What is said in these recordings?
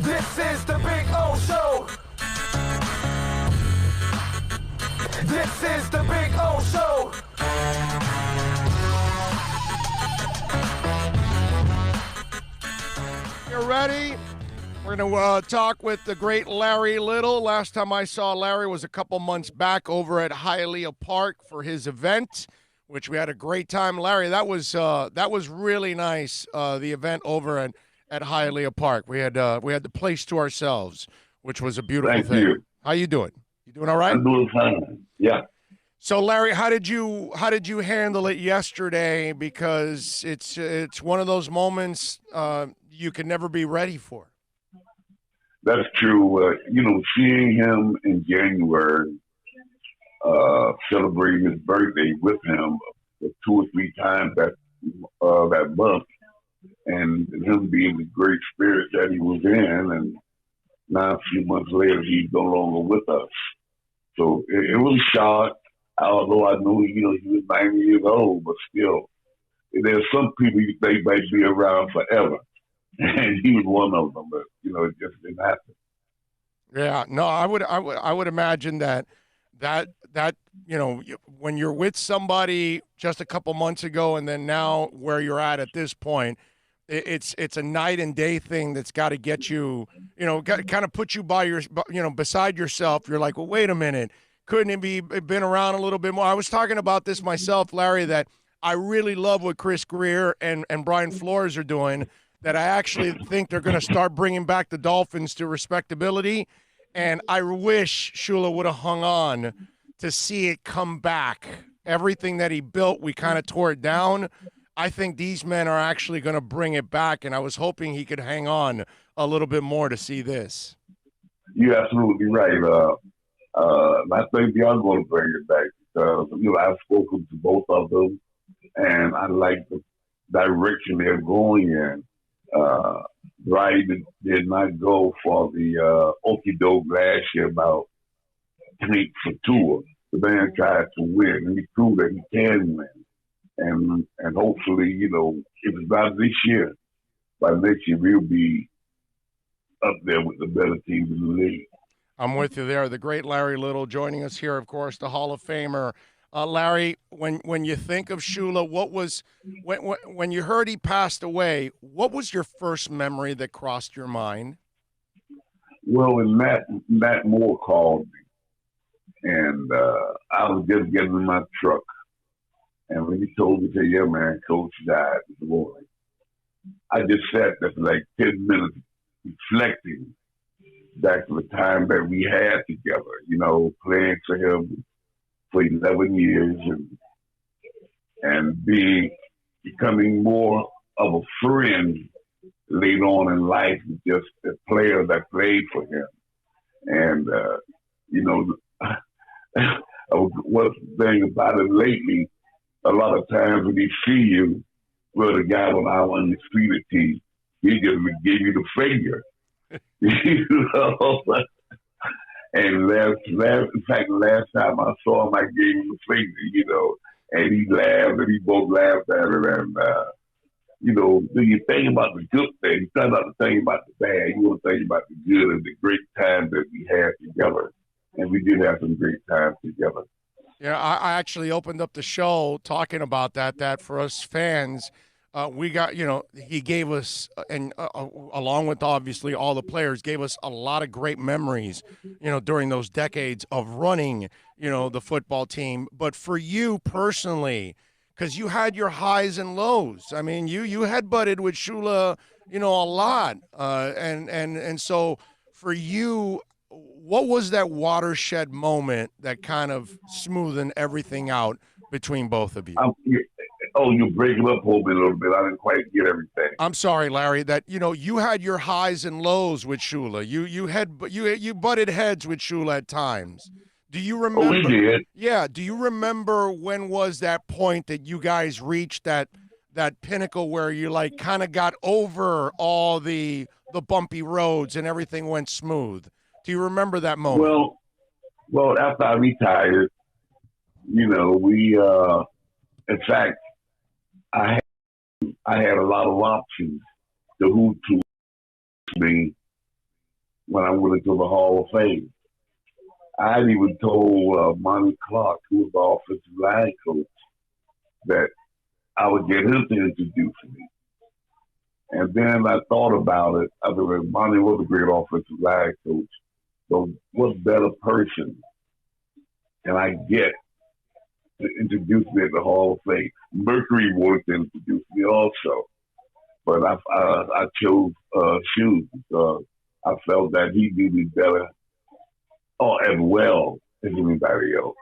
This is the Big O Show. This is the Big O Show. You ready? We're going to talk with the great Larry Little. Last time I saw Larry was a couple months back over at Hialeah Park for his event, which we had a great time. Larry, that was really nice. The event over at Hialeah Park. We had the place to ourselves, which was a beautiful Thank thing. you. How you doing? You doing all right? I'm doing fine. Yeah. So, Larry, how did you handle it yesterday? Because it's one of those moments you can never be ready for. That's true. Seeing him in January, celebrating his birthday with him 2 or 3 times that month, and him being the great spirit that he was in, and now a few months later he's no longer with us. So it was a shock. Although I knew, he was 90 years old, but still, there's some people you think might be around forever, and he was one of them. But it just didn't happen. Yeah, no, I would imagine that when you're with somebody just a couple months ago, and then now where you're at this point, it's a night and day thing that's got to get you, kind of put you beside yourself. You're like, well, wait a minute. Couldn't it be been around a little bit more? I was talking about this myself, Larry, that I really love what Chris Greer and Brian Flores are doing, that I actually think they're going to start bringing back the Dolphins to respectability. And I wish Shula would have hung on to see it come back. Everything that he built, we kind of tore it down. I think these men are actually going to bring it back, and I was hoping he could hang on a little bit more to see this. You're absolutely right. I think they are going to bring it back because, I've spoken to both of them, and I like the direction they're going in. Brian did not go for the okie doke last year about tank for tour. The man tried to win, and he proved that he can win. And hopefully, if it's not this year, by next year we'll be up there with the better teams in the league. I'm with you there. The great Larry Little joining us here, of course, the Hall of Famer. Larry, when you think of Shula, what was when you heard he passed away? What was your first memory that crossed your mind? Well, when Matt Moore called me, and I was just getting in my truck, and when he told me, he said, "Yeah, man, Coach died this morning," I just sat there for like 10 minutes reflecting back to the time that we had together, playing for him for 11 years and becoming more of a friend later on in life, just a player that played for him. And, one thing about it lately, a lot of times when he see you, well, the guy on our undisputed team, he just would give you the finger. And last time I saw him, I gave him the finger, and he laughed, and he both laughed at it. And, when you think about the good things, you try not to think about the bad. You want to think about the good and the great times that we had together. And we did have some great times together. Yeah, I actually opened up the show talking about that for us fans. We got, he gave us, and along with obviously all the players, gave us a lot of great memories, during those decades of running, the football team. But for you personally, because you had your highs and lows. I mean, you had butted with Shula, a lot. And so for you, what was that watershed moment that kind of smoothed everything out between both of you? Oh, you're breaking up for me a little bit. I didn't quite get everything. I'm sorry, Larry, that, you had your highs and lows with Shula. You butted heads with Shula at times. Do you remember? Oh, we did. Yeah. Do you remember when was that point that you guys reached that pinnacle where you kind of got over all the bumpy roads and everything went smooth? Do you remember that moment? Well, after I retired, we, in fact, I had a lot of options to who to me when I went into the Hall of Fame. I had even told Monty Clark, who was the offensive line coach, that I would get him to introduce me. And then I thought about it. I thought Monty was a great offensive line coach. So what better person can I get to introduce me at the Hall of Fame? Mercury wanted to introduce me also. But I chose Shoes because I felt that he knew me better or as well as anybody else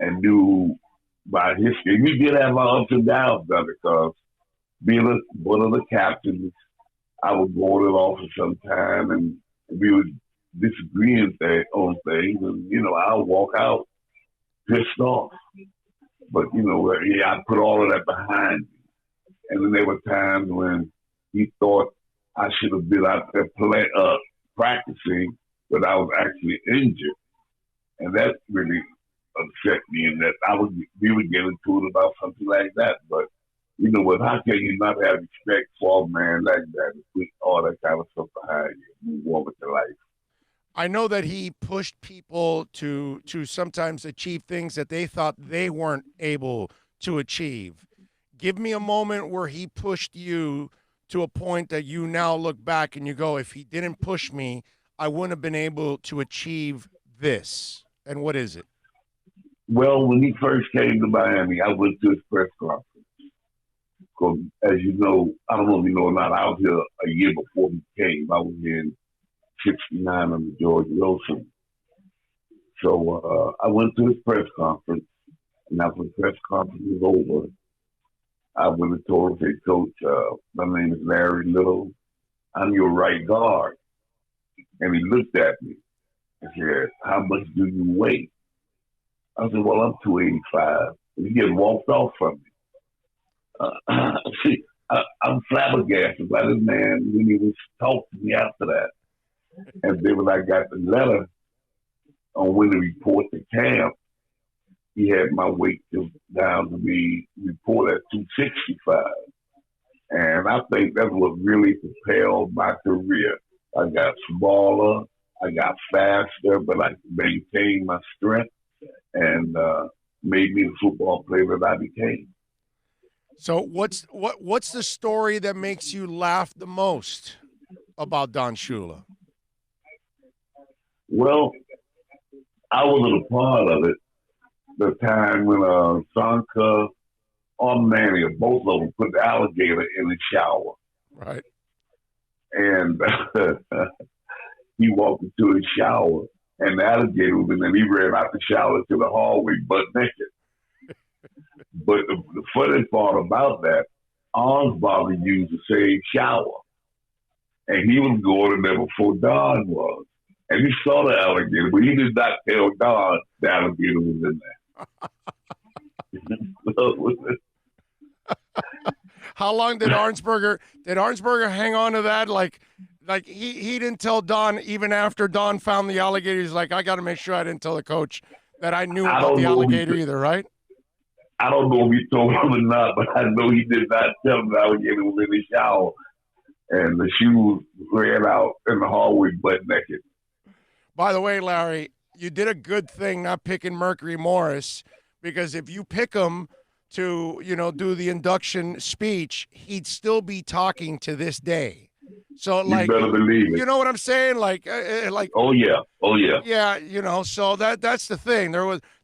and knew my history. We did have our ups and downs though, because being one of the captains, I would go to the office sometime and we would disagree on things, and I'll walk out pissed off. But I put all of that behind me. And then there were times when he thought I should have been out there practicing, but I was actually injured, and that really upset me. And that we would get into it about something like that. But how can you not have respect for a man like that and put all that kind of stuff behind you and move on with your life? I know that he pushed people to sometimes achieve things that they thought they weren't able to achieve. Give me a moment where he pushed you to a point that you now look back and you go, if he didn't push me, I wouldn't have been able to achieve this. And what is it? Well, when he first came to Miami, I went to his press conference. Because, as you know, I don't know if you know or not, I was here a year before he came. I was here in 69 under George Wilson. So I went to his press conference, and after the press conference was over, I went and told him, "Hey, Coach, my name is Larry Little. I'm your right guard." And he looked at me and said, "How much do you weigh?" I said, "Well, I'm 285. And he just walked off from me. See, I'm flabbergasted by this man when he was talking to me after that. And then when I got the letter on when to report to camp, he had my weight down to be reported at 265. And I think that's what really propelled my career. I got smaller, I got faster, but I maintained my strength and made me the football player that I became. So what's the story that makes you laugh the most about Don Shula? Well, I wasn't a part of it. The time when Sanka or Manny, or both of them, put the alligator in the shower. Right. And he walked into his shower, and the alligator was in there, and he ran out the shower to the hallway butt naked. But the funny part about that, Osborne used the same shower. And he was going in there before Don was. And he saw the alligator, but he did not tell Don the alligator was in there. How long did Arnsberger hang on to that? Like he didn't tell Don even after Don found the alligator. He's like, I got to make sure I didn't tell the coach that I knew about the alligator either, right? I don't know if he told him or not, but I know he did not tell him the alligator was in the shower. And the shoes ran out in the hallway butt naked. By the way, Larry, you did a good thing not picking Mercury Morris, because if you pick him to, do the induction speech, he'd still be talking to this day. So, you better believe it. You know what I'm saying? Oh yeah. Yeah, so that's the thing.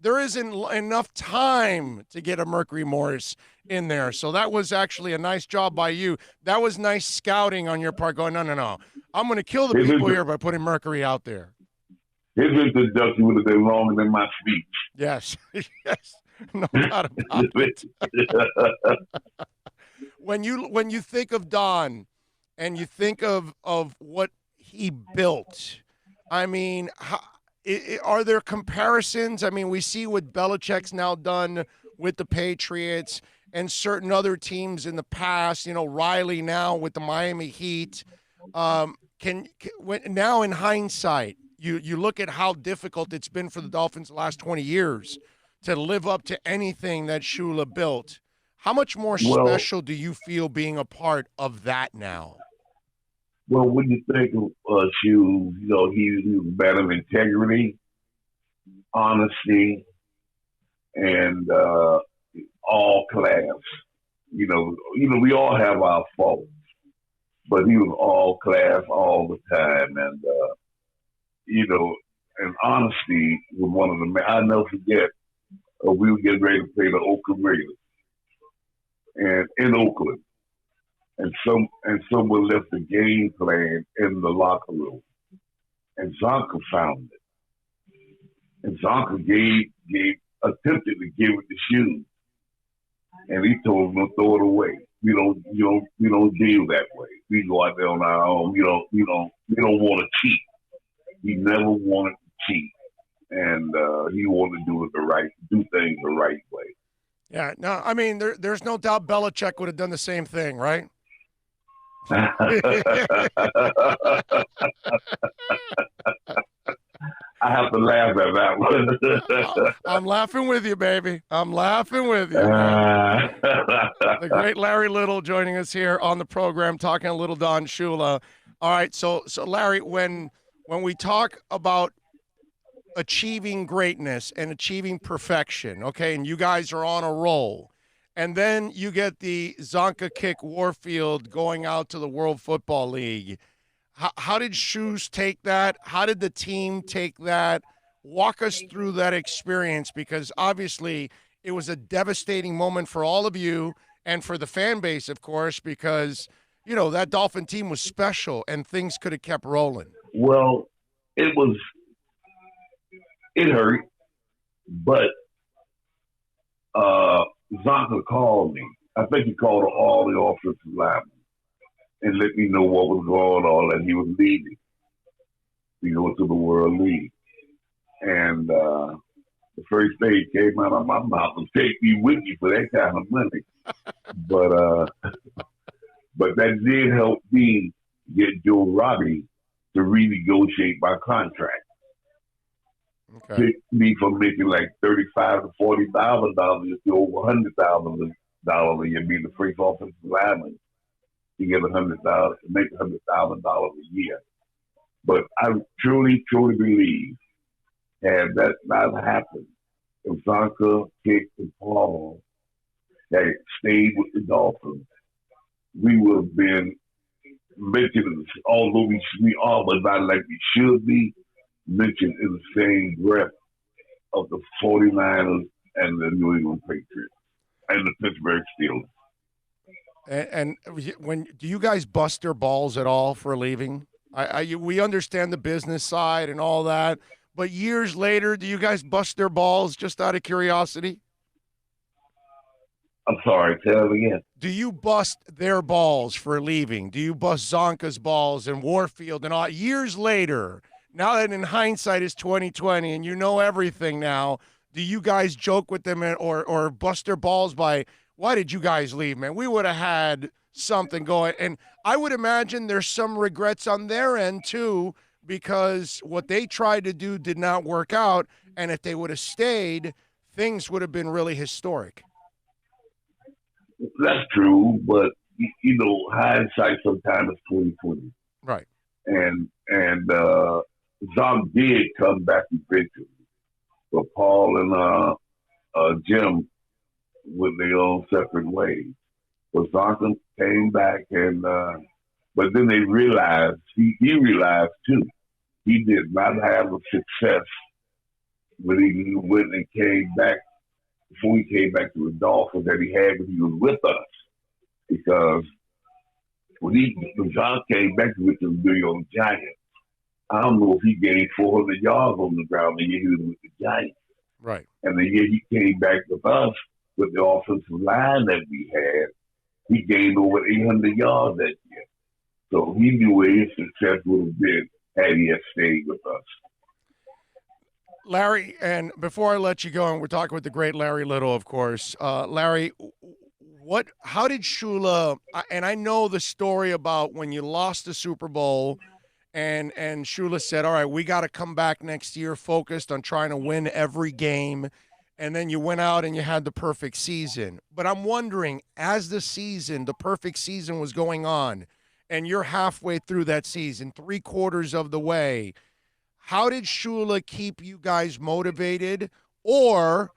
There isn't enough time to get a Mercury Morris in there. So that was actually a nice job by you. That was nice scouting on your part, going, no. I'm going to kill the people here by putting Mercury out there. His introduction would have been longer than my speech. Yes, yes, no doubt about it. When you think of Don and you think of what he built, I mean, are there comparisons? I mean, we see what Belichick's now done with the Patriots and certain other teams in the past. Riley now with the Miami Heat. Now in hindsight, you look at how difficult it's been for the Dolphins the last 20 years to live up to anything that Shula built. How much more special do you feel being a part of that now? Well, when you think of shoes, he was a man of integrity, honesty, and all class. We all have our faults, but he was all class all the time, and and honesty was one of the. I never forget. We were getting ready to play the Oakland Raiders, and in Oakland, and someone left the game plan in the locker room, and Zonka found it, and Zonka attempted to give it the shoes, and he told him to throw it away. We don't deal that way. We go out there on our own. We don't want to cheat. He never wanted to cheat, and he wanted to do things the right way. Yeah, no, I mean, there's no doubt Belichick would have done the same thing, right? I have to laugh at that one. I'm laughing with you, baby. I'm laughing with you. The great Larry Little joining us here on the program, talking a little Don Shula. All right, so Larry, when we talk about achieving greatness and achieving perfection, okay, and you guys are on a roll, and then you get the Zonka Kick Warfield going out to the World Football League. How did Shoes take that? How did the team take that? Walk us through that experience, because obviously it was a devastating moment for all of you and for the fan base, of course, because, that Dolphin team was special and things could have kept rolling. Well, it hurt, but Zonka called me. I think he called all the offensive linemen and let me know what was going on, and he was leaving to go to the World League. And the first thing came out of my mouth was, take me with you for that kind of money. But that did help me get Joe Robbie to renegotiate my contract. Okay. Pick me from making like $35,000 to $40,000 to over $100,000 a year, being the first offensive lineman. To get $100,000, to make $100,000 a year. But I truly, truly believe, had that not happened, if Zonka, Kick, and Paul had stayed with the Dolphins, we would have been mentioned, although we are, but not like we should be, mentioned in the same breath of the 49ers and the New England Patriots and the Pittsburgh Steelers. And when do you guys bust their balls at all for leaving? We understand the business side and all that, but years later, do you guys bust their balls just out of curiosity? I'm sorry, tell it again. Do you bust their balls for leaving? Do you bust Zonka's balls and Warfield and all? Years later, now that in hindsight is 2020 and you know everything now, do you guys joke with them or bust their balls by, why did you guys leave, man? We would have had something going. And I would imagine there's some regrets on their end, too, because what they tried to do did not work out. And if they would have stayed, things would have been really historic. That's true, but, hindsight sometimes is 2020. Right. And Zonk did come back eventually. But Paul and Jim went their own separate ways. But Zonka came back, and but then they realized, he realized too, he did not have the success when he went and came back, before he came back to the Dolphins, that he had when he was with us. Because when Zonka came back with the New York Giants, I don't know if he gained 400 yards on the ground the year he was with the Giants. Right. And the year he came back with us, with the offensive line that we had, he gained over 800 yards that year. So he knew where his success would have been had he had stayed with us. Larry, and before I let you go, and we're talking with the great Larry Little, of course. Larry, how did Shula, and I know the story about when you lost the Super Bowl, and Shula said, all right, we got to come back next year focused on trying to win every game. And then you went out and you had the perfect season. But I'm wondering, as the perfect season was going on, and you're halfway through that season, 3/4 of the way. How did Shula keep you guys motivated, or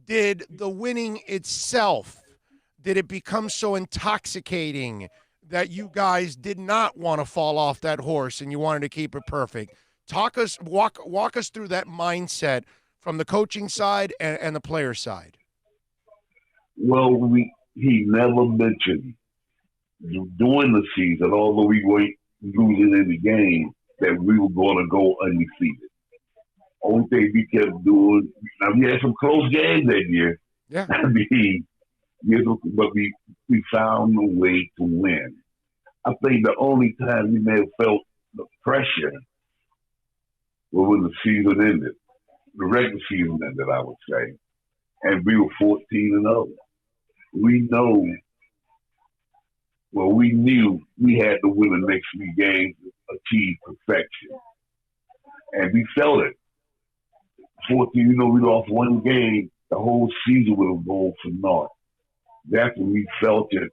did the winning itself, did it become so intoxicating that you guys did not want to fall off that horse and you wanted to keep it perfect? Walk us through that mindset from the coaching side and the player side. Well, he never mentioned during the season, although we were losing in the game, that we were going to go undefeated. Only thing we kept doing, now we had some close games that year. Yeah. I mean, but we found a way to win. I think the only time we may have felt the pressure was when the season ended. The regular season ended, I would say. And we were 14-0. We knew we had to win the next 3 games to achieve perfection. And we felt it. 14, we lost 1 game, the whole season would have gone for naught. That's when we felt it,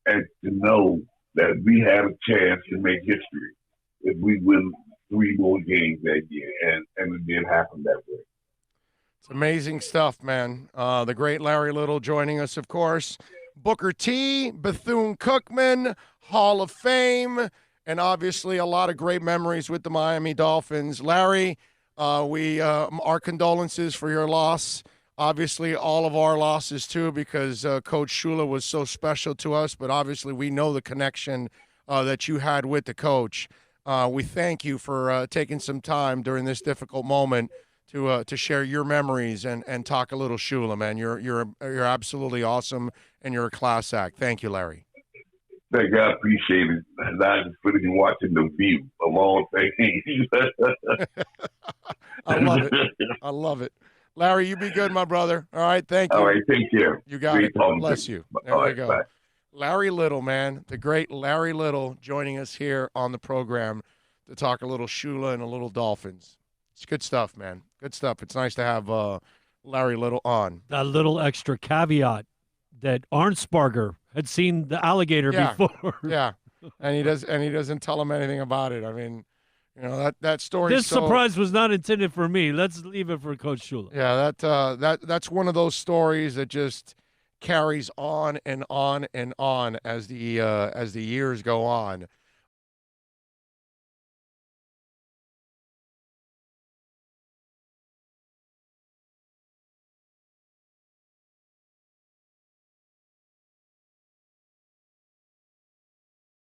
and to know that we had a chance to make history if we win 3 more games that year, and it did happen that way. It's amazing stuff, man. The great Larry Little joining us, of course. Booker T, Bethune-Cookman, Hall of Fame, and obviously a lot of great memories with the Miami Dolphins. Larry, our condolences for your loss. Obviously, all of our losses, too, because Coach Shula was so special to us. But obviously, we know the connection that you had with the coach. We thank you for taking some time during this difficult moment to share your memories and talk a little Shula, man. You're absolutely awesome, and you're a class act. Thank you, Larry. Thank God, appreciate it. And I just put it in watching The View of all things. I love it. I love it. Larry, you be good, my brother. All right, thank you. All right, take care. You got it. Bless you. There all we right, go. bye. Larry Little, man, the great Larry Little joining us here on the program to talk a little Shula and a little Dolphins. It's good stuff, man. Good stuff. It's nice to have Larry Little on. A little extra caveat that Arnsparger had seen the alligator before. Yeah, and he doesn't tell him anything about it. I mean, that story. This surprise was not intended for me. Let's leave it for Coach Shula. Yeah, that's one of those stories that just carries on and on and on as the years go on.